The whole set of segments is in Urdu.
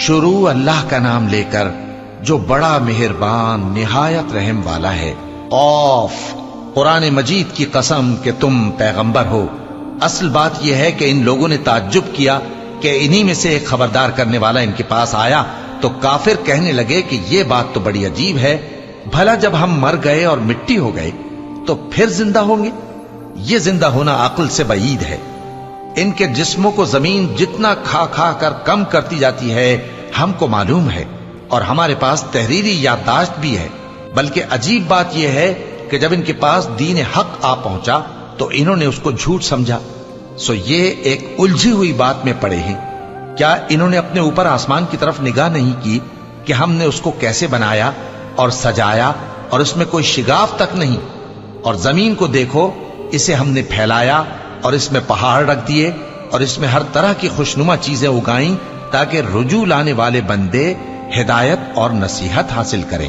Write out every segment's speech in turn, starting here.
شروع اللہ کا نام لے کر جو بڑا مہربان نہایت رحم والا ہے۔ قاف، قرآن مجید کی قسم کہ تم پیغمبر ہو۔ اصل بات یہ ہے کہ ان لوگوں نے تعجب کیا کہ انہی میں سے ایک خبردار کرنے والا ان کے پاس آیا تو کافر کہنے لگے کہ یہ بات تو بڑی عجیب ہے، بھلا جب ہم مر گئے اور مٹی ہو گئے تو پھر زندہ ہوں گے؟ یہ زندہ ہونا عقل سے بعید ہے۔ ان کے جسموں کو زمین جتنا کھا کھا کر کم کرتی جاتی ہے ہم کو معلوم ہے، اور ہمارے پاس تحریری یادداشت بھی ہے۔ بلکہ عجیب بات یہ ہے کہ جب ان کے پاس دین حق آ پہنچا تو انہوں نے اس کو جھوٹ سمجھا۔ سو یہ ایک الجھی ہوئی بات میں پڑے ہیں۔ کیا انہوں نے اپنے اوپر آسمان کی طرف نگاہ نہیں کی کہ ہم نے اس کو کیسے بنایا اور سجایا، اور اس میں کوئی شگاف تک نہیں؟ اور زمین کو دیکھو، اسے ہم نے پھیلایا اور اس میں پہاڑ رکھ دیے اور اس میں ہر طرح کی خوشنما چیزیں اگائیں تاکہ رجوع لانے والے بندے ہدایت اور نصیحت حاصل کریں۔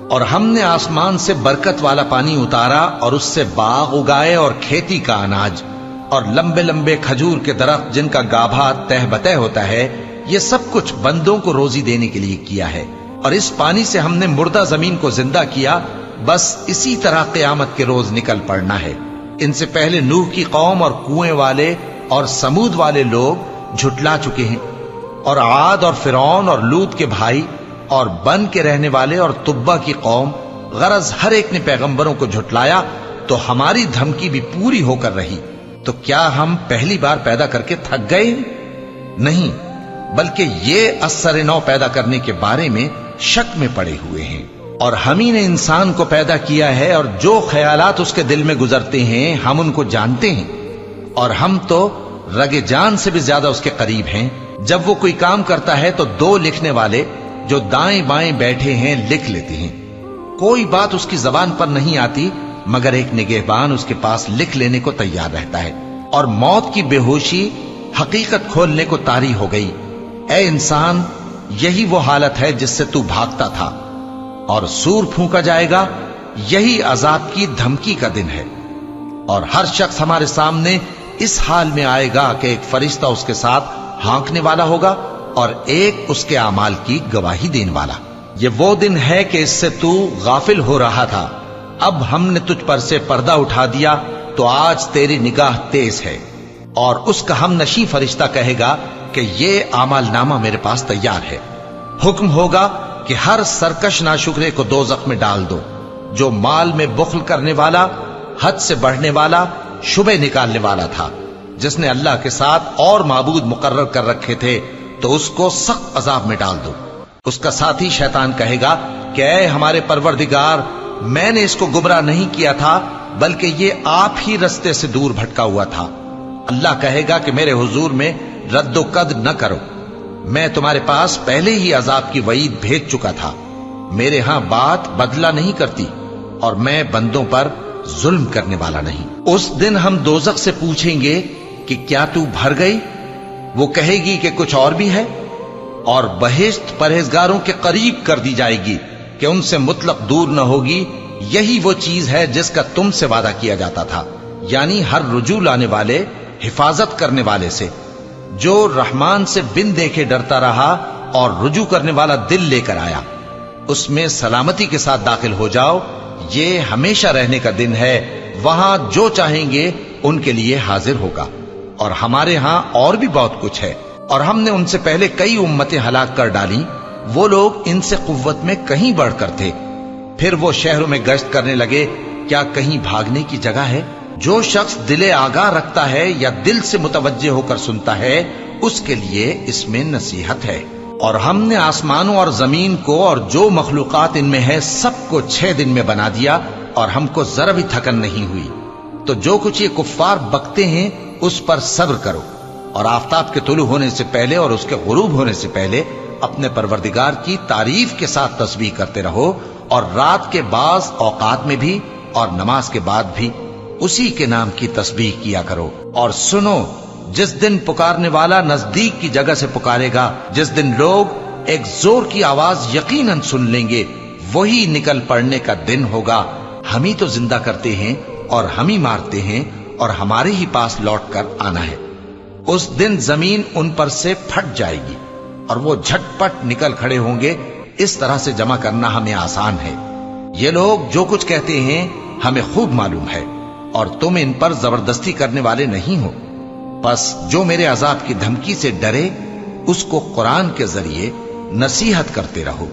اور ہم نے آسمان سے برکت والا پانی اتارا اور اس سے باغ اگائے اور کھیتی کا اناج اور لمبے لمبے کھجور کے درخت جن کا گابھا تہ بتہ ہوتا ہے، یہ سب کچھ بندوں کو روزی دینے کے لیے کیا ہے۔ اور اس پانی سے ہم نے مردہ زمین کو زندہ کیا، بس اسی طرح قیامت کے روز نکل پڑنا ہے۔ ان سے پہلے نوح کی قوم اور کنویں والے اور سمود والے لوگ جھٹلا چکے ہیں، اور عاد اور فرعون اور لوط کے بھائی اور بن کے رہنے والے اور تبا کی قوم، غرض ہر ایک نے پیغمبروں کو جھٹلایا تو ہماری دھمکی بھی پوری ہو کر رہی۔ تو کیا ہم پہلی بار پیدا کر کے تھک گئے؟ نہیں، بلکہ یہ اثر نو پیدا کرنے کے بارے میں شک میں پڑے ہوئے ہیں۔ اور ہم ہی نے انسان کو پیدا کیا ہے، اور جو خیالات اس کے دل میں گزرتے ہیں ہم ان کو جانتے ہیں، اور ہم تو رگ جان سے بھی زیادہ اس کے قریب ہیں۔ جب وہ کوئی کام کرتا ہے تو دو لکھنے والے جو دائیں بائیں بیٹھے ہیں لکھ لیتے ہیں۔ کوئی بات اس کی زبان پر نہیں آتی مگر ایک نگہبان اس کے پاس لکھ لینے کو تیار رہتا ہے۔ اور موت کی بے ہوشی حقیقت کھولنے کو طاری ہو گئی۔ اے انسان، یہی وہ حالت ہے جس سے تو بھاگتا تھا، اور سور پھونکا جائے گا، یہی عذاب کی دھمکی کا دن ہے۔ اور ہر شخص ہمارے سامنے اس حال میں آئے گا کہ ایک فرشتہ اس کے ساتھ ہانکنے والا ہوگا اور ایک اس کے اعمال کی گواہی دینے والا۔ یہ وہ دن ہے کہ اس سے تو غافل ہو رہا تھا، اب ہم نے تجھ پر سے پردہ اٹھا دیا تو آج تیری نگاہ تیز ہے۔ اور اس کا ہم نشیں فرشتہ کہے گا کہ یہ اعمال نامہ میرے پاس تیار ہے۔ حکم ہوگا کہ ہر سرکش ناشکرے کو دوزخ میں ڈال دو، جو مال میں بخل کرنے والا، حد سے بڑھنے والا، شبہ نکالنے والا تھا، جس نے اللہ کے ساتھ اور معبود مقرر کر رکھے تھے، تو اس کو سخت عذاب میں ڈال دو۔ اس کا ساتھی شیطان کہے گا کہ اے ہمارے پروردگار، میں نے اس کو گمراہ نہیں کیا تھا بلکہ یہ آپ ہی رستے سے دور بھٹکا ہوا تھا۔ اللہ کہے گا کہ میرے حضور میں رد و قد نہ کرو، میں تمہارے پاس پہلے ہی عذاب کی وعید بھیج چکا تھا۔ میرے ہاں بات بدلہ نہیں کرتی، اور میں بندوں پر ظلم کرنے والا نہیں۔ اس دن ہم دوزخ سے پوچھیں گے کہ کیا تو بھر گئی؟ وہ کہے گی کہ کچھ اور بھی ہے، اور بہشت پرہیزگاروں کے قریب کر دی جائے گی کہ ان سے مطلق دور نہ ہوگی۔ یہی وہ چیز ہے جس کا تم سے وعدہ کیا جاتا تھا، یعنی ہر رجوع لانے والے، حفاظت کرنے والے سے، جو رحمان سے بن دیکھے ڈرتا رہا اور رجوع کرنے والا دل لے کر آیا، اس میں سلامتی کے ساتھ داخل ہو جاؤ۔ یہ ہمیشہ رہنے کا دن ہے، وہاں جو چاہیں گے ان کے لیے حاضر ہوگا۔ اور ہمارے ہاں اور بھی بہت کچھ ہے، اور ہم نے ان سے پہلے کئی امتیں ہلاک کر ڈالی، وہ لوگ ان سے قوت میں کہیں بڑھ کر تھے۔ پھر وہ شہروں میں گشت کرنے لگے، کیا کہیں بھاگنے کی جگہ ہے؟ جو شخص دل آگاہ رکھتا ہے یا دل سے متوجہ ہو کر سنتا ہے، اس کے لیے اس میں نصیحت ہے۔ اور ہم نے آسمانوں اور زمین کو اور جو مخلوقات ان میں ہے سب کو 6 دن میں بنا دیا، اور ہم کو ذرا بھی تھکن نہیں ہوئی۔ تو جو کچھ یہ کفار بکتے ہیں اس پر صبر کرو، اور آفتاب کے طلوع ہونے سے پہلے اور اس کے غروب ہونے سے پہلے اپنے پروردگار کی تعریف کے ساتھ تسبیح کرتے رہو، اور رات کے بعض اوقات میں بھی اور نماز کے بعد بھی اسی کے نام کی تسبیح کیا کرو۔ اور سنو، جس دن پکارنے والا نزدیک کی جگہ سے پکارے گا، جس دن لوگ ایک زور کی آواز یقیناً سن لیں گے، وہی نکل پڑنے کا دن ہوگا۔ ہم ہی تو زندہ کرتے ہیں اور ہم ہی مارتے ہیں، اور ہمارے ہی پاس لوٹ کر آنا ہے۔ اس دن زمین ان پر سے پھٹ جائے گی، اور وہ جھٹپٹ نکل کھڑے ہوں گے، اس طرح سے جمع کرنا ہمیں آسان ہے۔ یہ لوگ جو کچھ کہتے ہیں ہمیں خوب معلوم ہے، اور تم ان پر زبردستی کرنے والے نہیں ہو۔ پس جو میرے عذاب کی دھمکی سے ڈرے اس کو قرآن کے ذریعے نصیحت کرتے رہو۔